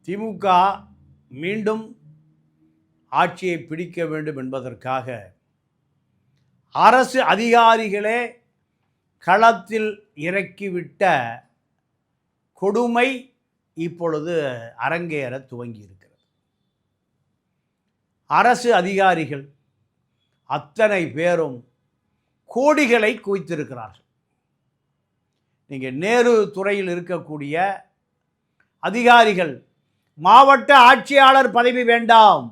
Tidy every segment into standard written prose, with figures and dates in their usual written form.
திமுக மீண்டும் ஆட்சியை பிடிக்க வேண்டும் என்பதற்காக அரசு அதிகாரிகளே களத்தில் இறக்கிவிட்ட கொடுமை இப்பொழுது அரங்கேற துவங்கி இருக்கிறது. அரசு அதிகாரிகள் அத்தனை பேரும் கோடிகளை குவித்திருக்கிறார்கள். நீங்கள் நேரு துறையில் இருக்கக்கூடிய அதிகாரிகள் மாவட்ட ஆட்சியாளர் பதவி வேண்டாம்,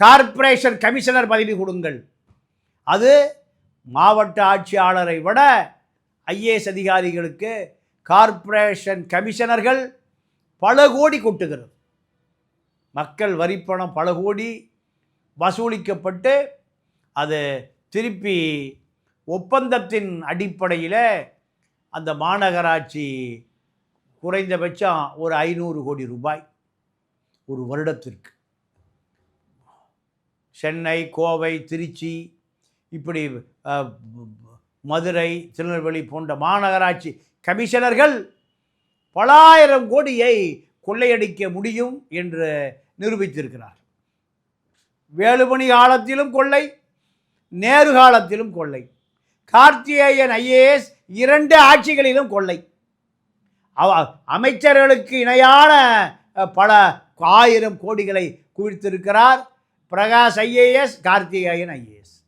கார்ப்பரேஷன் கமிஷனர் பதவி கொடுங்கள். அது மாவட்ட ஆட்சியாளரை விட ஐஏஎஸ் அதிகாரிகளுக்கு கார்ப்பரேஷன் கமிஷனர்கள் பல கோடி கொட்டுகிறது. மக்கள் வரிப்பணம் பல கோடி வசூலிக்கப்பட்டு அது திருப்பி ஒப்பந்தத்தின் அடிப்படையில் அந்த மாநகராட்சி குறைந்தபட்சம் ஒரு 500 கோடி ரூபாய் ஒரு வருடத்திற்கு. சென்னை, கோவை, திருச்சி, இப்படி மதுரை, திருநெல்வேலி போன்ற மாநகராட்சி கமிஷனர்கள் பல ஆயிரம் கோடியை கொள்ளையடிக்க முடியும் என்று நிரூபித்திருக்கிறார். வேலுமணி காலத்திலும் கொள்ளை, நேரு காலத்திலும் கொள்ளை, கார்த்திகேயன் ஐஏஎஸ் 2 ஆட்சிகளிலும் கொள்ளை. அமைச்சர்களுக்கு இணையான பல 1000 கோடிகளை குவித்திருக்கிறார் பிரகாஷ் ஐஏஎஸ், கார்த்திகேயன் ஐஏஎஸ்.